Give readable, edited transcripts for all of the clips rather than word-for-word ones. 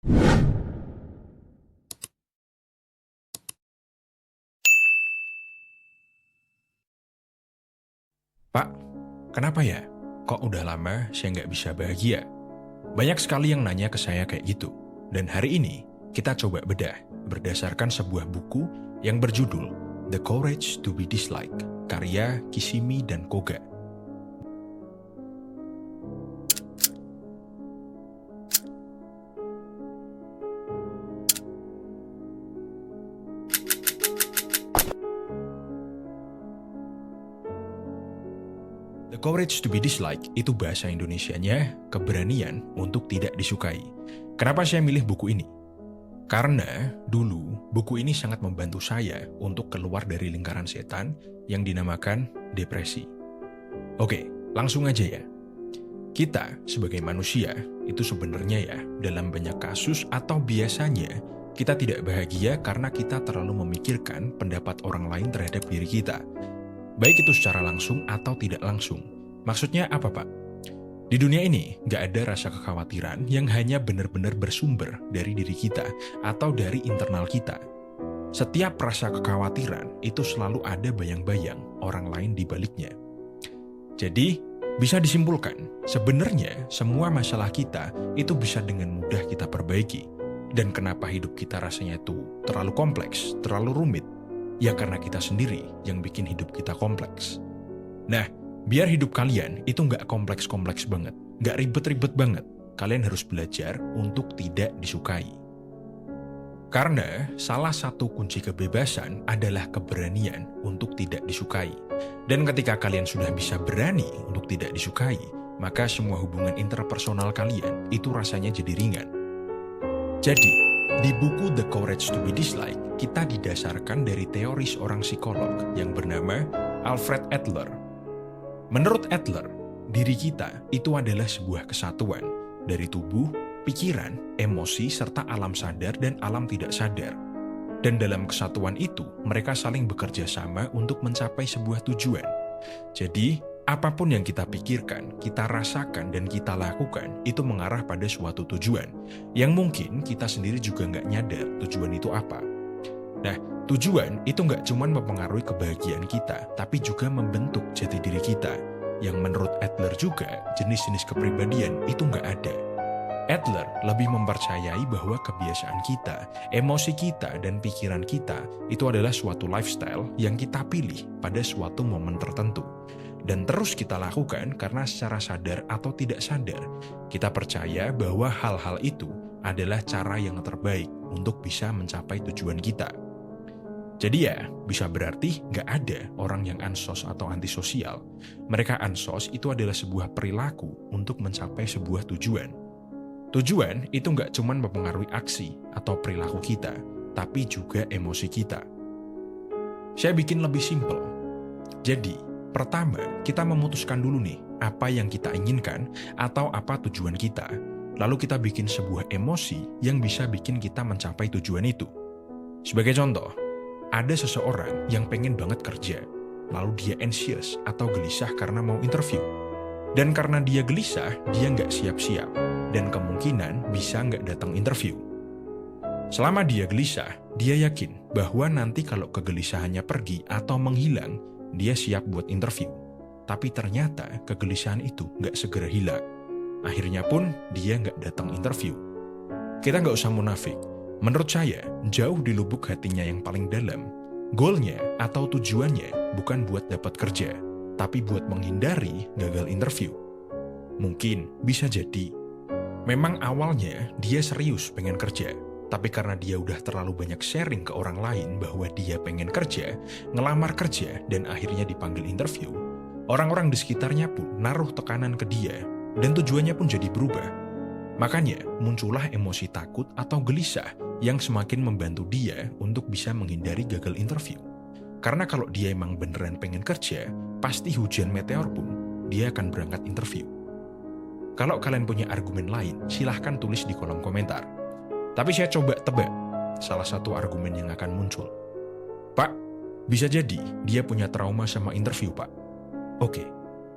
Pak, kenapa ya? Kok udah lama saya nggak bisa bahagia? Banyak sekali yang nanya ke saya kayak gitu. Dan hari ini, kita coba bedah berdasarkan sebuah buku yang berjudul The Courage to be Disliked, karya Kishimi dan Koga. The Courage to be Disliked itu bahasa Indonesianya keberanian untuk tidak disukai. Kenapa saya milih buku ini? Karena dulu buku ini sangat membantu saya untuk keluar dari lingkaran setan yang dinamakan depresi. Oke, langsung aja ya. Kita sebagai manusia itu sebenarnya ya dalam banyak kasus atau biasanya kita tidak bahagia karena kita terlalu memikirkan pendapat orang lain terhadap diri kita. Baik itu secara langsung atau tidak langsung. Maksudnya apa, Pak? Di dunia ini, nggak ada rasa kekhawatiran yang hanya benar-benar bersumber dari diri kita atau dari internal kita. Setiap rasa kekhawatiran itu selalu ada bayang-bayang orang lain di baliknya. Jadi, bisa disimpulkan, sebenarnya semua masalah kita itu bisa dengan mudah kita perbaiki. Dan kenapa hidup kita rasanya itu terlalu kompleks, terlalu rumit? Ya karena kita sendiri yang bikin hidup kita kompleks. Nah, biar hidup kalian itu nggak kompleks-kompleks banget, nggak ribet-ribet banget, kalian harus belajar untuk tidak disukai. Karena salah satu kunci kebebasan adalah keberanian untuk tidak disukai. Dan ketika kalian sudah bisa berani untuk tidak disukai, maka semua hubungan interpersonal kalian itu rasanya jadi ringan. Jadi, di buku The Courage to be Disliked, kita didasarkan dari teori seorang psikolog yang bernama Alfred Adler. Menurut Adler, diri kita itu adalah sebuah kesatuan dari tubuh, pikiran, emosi, serta alam sadar dan alam tidak sadar. Dan dalam kesatuan itu, mereka saling bekerja sama untuk mencapai sebuah tujuan. Jadi, apapun yang kita pikirkan, kita rasakan, dan kita lakukan, itu mengarah pada suatu tujuan, yang mungkin kita sendiri juga nggak nyadar tujuan itu apa. Nah, tujuan itu nggak cuma mempengaruhi kebahagiaan kita, tapi juga membentuk jati diri kita, yang menurut Adler juga, jenis-jenis kepribadian itu nggak ada. Adler lebih mempercayai bahwa kebiasaan kita, emosi kita, dan pikiran kita itu adalah suatu lifestyle yang kita pilih pada suatu momen tertentu. Dan terus kita lakukan karena secara sadar atau tidak sadar, kita percaya bahwa hal-hal itu adalah cara yang terbaik untuk bisa mencapai tujuan kita. Jadi ya, bisa berarti nggak ada orang yang ansos atau antisosial. Mereka ansos itu adalah sebuah perilaku untuk mencapai sebuah tujuan. Tujuan itu nggak cuma mempengaruhi aksi atau perilaku kita, tapi juga emosi kita. Saya bikin lebih simpel. Jadi, pertama, kita memutuskan dulu nih apa yang kita inginkan atau apa tujuan kita. Lalu kita bikin sebuah emosi yang bisa bikin kita mencapai tujuan itu. Sebagai contoh, ada seseorang yang pengen banget kerja, lalu dia anxious atau gelisah karena mau interview. Dan karena dia gelisah, dia nggak siap-siap, dan kemungkinan bisa nggak datang interview. Selama dia gelisah, dia yakin bahwa nanti kalau kegelisahannya pergi atau menghilang, dia siap buat interview. Tapi ternyata kegelisahan itu nggak segera hilang. Akhirnya pun dia nggak datang interview. Kita nggak usah munafik. Menurut saya, jauh di lubuk hatinya yang paling dalam, goalnya atau tujuannya bukan buat dapat kerja, tapi buat menghindari gagal interview. Mungkin bisa jadi memang awalnya dia serius pengen kerja, tapi karena dia udah terlalu banyak sharing ke orang lain bahwa dia pengen kerja, ngelamar kerja, dan akhirnya dipanggil interview, orang-orang di sekitarnya pun naruh tekanan ke dia, dan tujuannya pun jadi berubah. Makanya muncullah emosi takut atau gelisah yang semakin membantu dia untuk bisa menghindari gagal interview. Karena kalau dia emang beneran pengen kerja, pasti hujan meteor pun dia akan berangkat interview. Kalau kalian punya argumen lain, silahkan tulis di kolom komentar. Tapi saya coba tebak salah satu argumen yang akan muncul. Pak, bisa jadi dia punya trauma sama interview, Pak. Oke,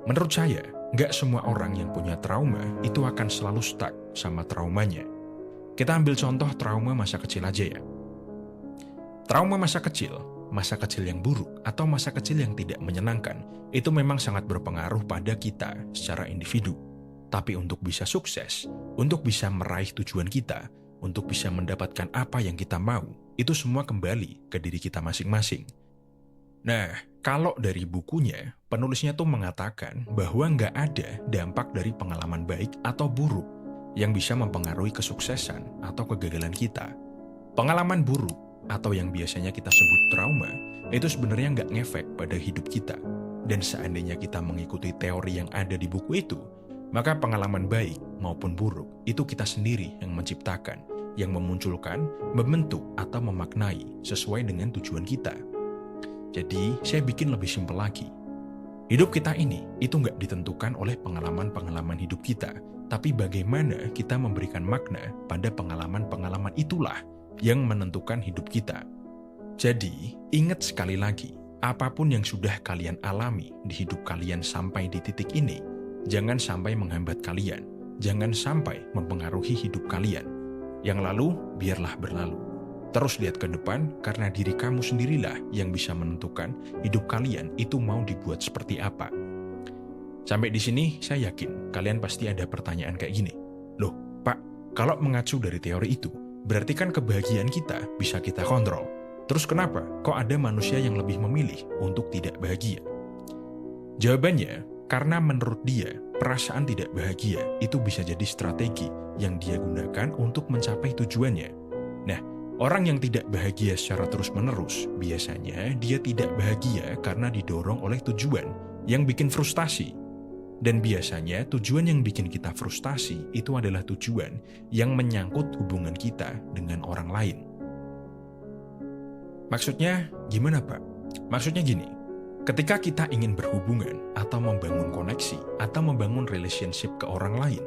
menurut saya, nggak semua orang yang punya trauma itu akan selalu stuck sama traumanya. Kita ambil contoh trauma masa kecil aja ya. Trauma masa kecil yang buruk atau masa kecil yang tidak menyenangkan, itu memang sangat berpengaruh pada kita secara individu. Tapi untuk bisa sukses, untuk bisa meraih tujuan kita, untuk bisa mendapatkan apa yang kita mau, itu semua kembali ke diri kita masing-masing. Nah, kalau dari bukunya, penulisnya tuh mengatakan bahwa nggak ada dampak dari pengalaman baik atau buruk yang bisa mempengaruhi kesuksesan atau kegagalan kita. Pengalaman buruk atau yang biasanya kita sebut trauma, itu sebenarnya nggak ngefek pada hidup kita. Dan seandainya kita mengikuti teori yang ada di buku itu, maka pengalaman baik maupun buruk itu kita sendiri yang menciptakan, yang memunculkan, membentuk, atau memaknai sesuai dengan tujuan kita. Jadi, saya bikin lebih simpel lagi. Hidup kita ini itu nggak ditentukan oleh pengalaman-pengalaman hidup kita, tapi bagaimana kita memberikan makna pada pengalaman-pengalaman itulah yang menentukan hidup kita. Jadi, ingat sekali lagi, apapun yang sudah kalian alami di hidup kalian sampai di titik ini, jangan sampai menghambat kalian, jangan sampai mempengaruhi hidup kalian. Yang lalu, biarlah berlalu. Terus lihat ke depan, karena diri kamu sendirilah yang bisa menentukan hidup kalian itu mau dibuat seperti apa. Sampai di sini, saya yakin kalian pasti ada pertanyaan kayak gini. Loh, Pak, kalau mengacu dari teori itu, berarti kan kebahagiaan kita bisa kita kontrol. Terus kenapa kok ada manusia yang lebih memilih untuk tidak bahagia? Jawabannya, karena menurut dia, perasaan tidak bahagia itu bisa jadi strategi yang dia gunakan untuk mencapai tujuannya. Nah, orang yang tidak bahagia secara terus-menerus, biasanya dia tidak bahagia karena didorong oleh tujuan yang bikin frustasi. Dan biasanya tujuan yang bikin kita frustasi itu adalah tujuan yang menyangkut hubungan kita dengan orang lain. Maksudnya gimana, Pak? Maksudnya gini, ketika kita ingin berhubungan atau membangun koneksi atau membangun relationship ke orang lain,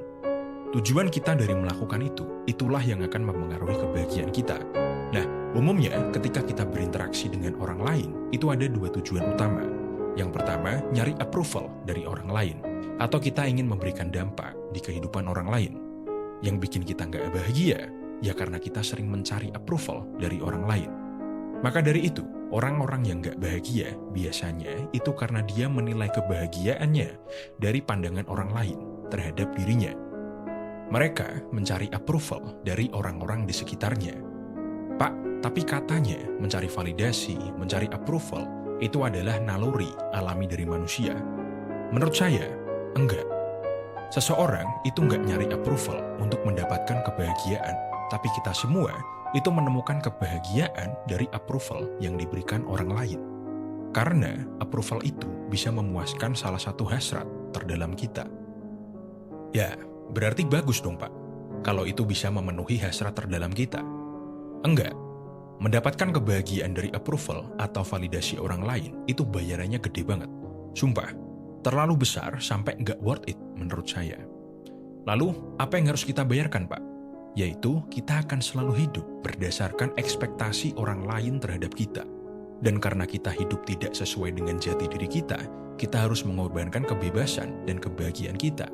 tujuan kita dari melakukan itulah yang akan mempengaruhi kebahagiaan kita. Nah, umumnya ketika kita berinteraksi dengan orang lain, itu ada dua tujuan utama. Yang pertama, nyari approval dari orang lain, atau kita ingin memberikan dampak di kehidupan orang lain. Yang bikin kita nggak bahagia, ya karena kita sering mencari approval dari orang lain. Maka dari itu, orang-orang yang nggak bahagia biasanya itu karena dia menilai kebahagiaannya dari pandangan orang lain terhadap dirinya. Mereka mencari approval dari orang-orang di sekitarnya. Pak, tapi katanya mencari validasi, mencari approval, itu adalah naluri alami dari manusia. Menurut saya, enggak. Seseorang itu enggak nyari approval untuk mendapatkan kebahagiaan, tapi kita semua itu menemukan kebahagiaan dari approval yang diberikan orang lain. Karena approval itu bisa memuaskan salah satu hasrat terdalam kita. Ya, berarti bagus dong, Pak, kalau itu bisa memenuhi hasrat terdalam kita. Enggak. Mendapatkan kebahagiaan dari approval atau validasi orang lain itu bayarannya gede banget. Sumpah, terlalu besar sampai nggak worth it menurut saya. Lalu, apa yang harus kita bayarkan, Pak? Yaitu kita akan selalu hidup berdasarkan ekspektasi orang lain terhadap kita. Dan karena kita hidup tidak sesuai dengan jati diri kita harus mengorbankan kebebasan dan kebahagiaan kita.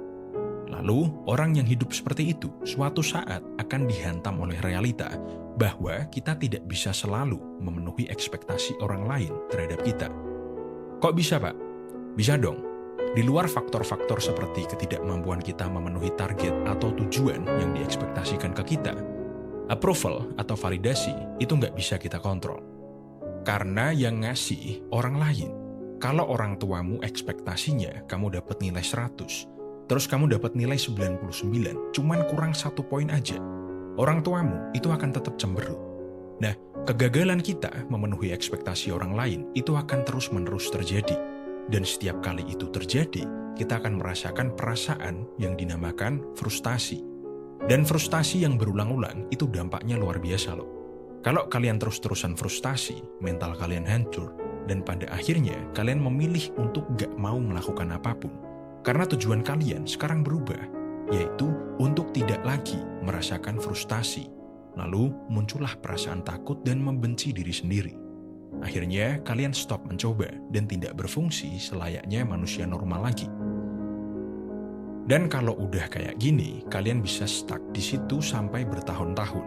Lalu, orang yang hidup seperti itu suatu saat akan dihantam oleh realita bahwa kita tidak bisa selalu memenuhi ekspektasi orang lain terhadap kita. Kok bisa, Pak? Bisa dong. Di luar faktor-faktor seperti ketidakmampuan kita memenuhi target atau tujuan yang diekspektasikan ke kita, approval atau validasi itu nggak bisa kita kontrol. Karena yang ngasih orang lain. Kalau orang tuamu ekspektasinya kamu dapat nilai 100, terus kamu dapat nilai 99, cuman kurang 1 poin aja, orang tuamu itu akan tetap cemberut. Nah, kegagalan kita memenuhi ekspektasi orang lain itu akan terus-menerus terjadi. Dan setiap kali itu terjadi, kita akan merasakan perasaan yang dinamakan frustasi. Dan frustasi yang berulang-ulang itu dampaknya luar biasa loh. Kalau kalian terus-terusan frustasi, mental kalian hancur, dan pada akhirnya kalian memilih untuk gak mau melakukan apapun. Karena tujuan kalian sekarang berubah, yaitu untuk tidak lagi merasakan frustasi. Lalu muncullah perasaan takut dan membenci diri sendiri. Akhirnya, kalian stop mencoba dan tidak berfungsi selayaknya manusia normal lagi. Dan kalau udah kayak gini, kalian bisa stuck di situ sampai bertahun-tahun.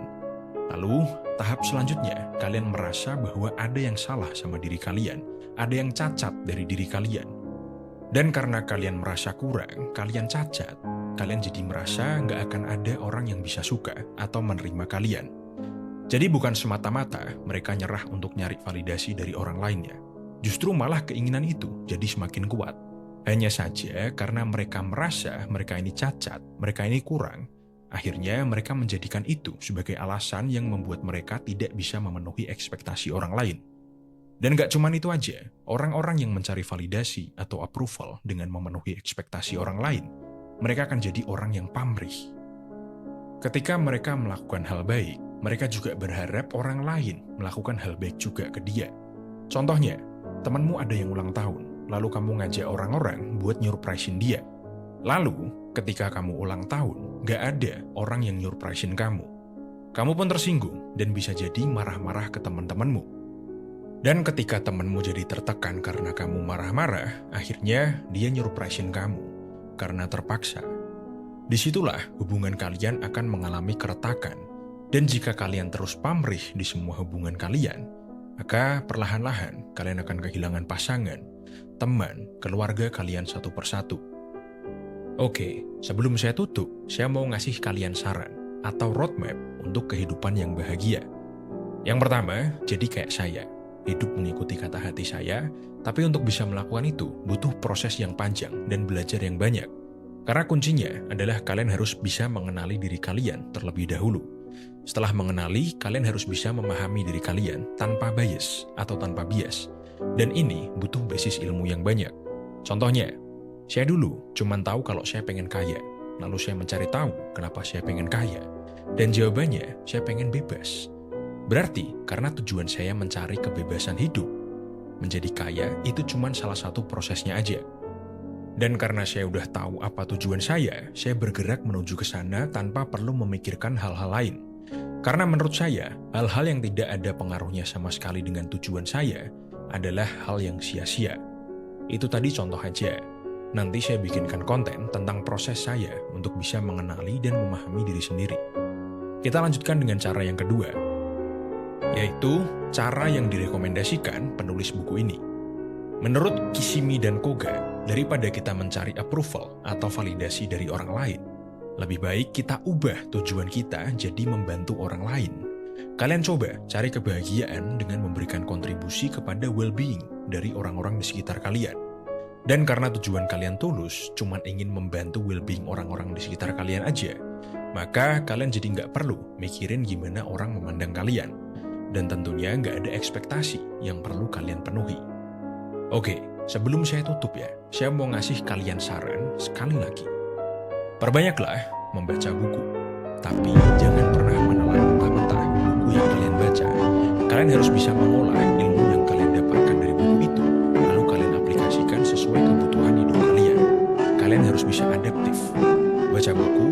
Lalu, tahap selanjutnya, kalian merasa bahwa ada yang salah sama diri kalian, ada yang cacat dari diri kalian. Dan karena kalian merasa kurang, kalian cacat, kalian jadi merasa nggak akan ada orang yang bisa suka atau menerima kalian. Jadi bukan semata-mata mereka nyerah untuk nyari validasi dari orang lainnya. Justru malah keinginan itu jadi semakin kuat. Hanya saja karena mereka merasa mereka ini cacat, mereka ini kurang, akhirnya mereka menjadikan itu sebagai alasan yang membuat mereka tidak bisa memenuhi ekspektasi orang lain. Dan gak cuman itu aja, orang-orang yang mencari validasi atau approval dengan memenuhi ekspektasi orang lain, mereka akan jadi orang yang pamrih. Ketika mereka melakukan hal baik, mereka juga berharap orang lain melakukan hal baik juga ke dia. Contohnya, temanmu ada yang ulang tahun, lalu kamu ngajak orang-orang buat nyurprisein dia. Lalu, ketika kamu ulang tahun, gak ada orang yang nyurprisein kamu. Kamu pun tersinggung dan bisa jadi marah-marah ke teman-temanmu. Dan ketika temanmu jadi tertekan karena kamu marah-marah, akhirnya dia nyurprisein kamu karena terpaksa. Disitulah hubungan kalian akan mengalami keretakan. Dan jika kalian terus pamrih di semua hubungan kalian, maka perlahan-lahan kalian akan kehilangan pasangan, teman, keluarga kalian satu persatu. Oke, sebelum saya tutup, saya mau ngasih kalian saran atau roadmap untuk kehidupan yang bahagia. Yang pertama, jadi kayak saya, hidup mengikuti kata hati saya, tapi untuk bisa melakukan itu butuh proses yang panjang dan belajar yang banyak. Karena kuncinya adalah kalian harus bisa mengenali diri kalian terlebih dahulu. Setelah mengenali, kalian harus bisa memahami diri kalian tanpa bias atau tanpa bias. Dan ini butuh basis ilmu yang banyak. Contohnya, saya dulu cuma tahu kalau saya pengen kaya. Lalu saya mencari tahu kenapa saya pengen kaya. Dan jawabannya, saya pengen bebas. Berarti karena tujuan saya mencari kebebasan hidup. Menjadi kaya itu cuma salah satu prosesnya aja. Dan karena saya udah tahu apa tujuan saya bergerak menuju ke sana tanpa perlu memikirkan hal-hal lain. Karena menurut saya, hal-hal yang tidak ada pengaruhnya sama sekali dengan tujuan saya adalah hal yang sia-sia. Itu tadi contoh aja. Nanti saya bikinkan konten tentang proses saya untuk bisa mengenali dan memahami diri sendiri. Kita lanjutkan dengan cara yang kedua, yaitu cara yang direkomendasikan penulis buku ini. Menurut Kishimi dan Koga, daripada kita mencari approval atau validasi dari orang lain, lebih baik kita ubah tujuan kita jadi membantu orang lain. Kalian coba cari kebahagiaan dengan memberikan kontribusi kepada well-being dari orang-orang di sekitar kalian. Dan karena tujuan kalian tulus, cuma ingin membantu well-being orang-orang di sekitar kalian aja, maka kalian jadi nggak perlu mikirin gimana orang memandang kalian. Dan tentunya nggak ada ekspektasi yang perlu kalian penuhi. Oke, sebelum saya tutup ya, saya mau ngasih kalian saran sekali lagi. Perbanyaklah membaca buku, tapi jangan pernah menelan mentah-mentah buku yang kalian baca. Kalian harus bisa mengolah ilmu yang kalian dapatkan dari buku itu, lalu kalian aplikasikan sesuai kebutuhan hidup kalian. Kalian harus bisa adaptif. Baca buku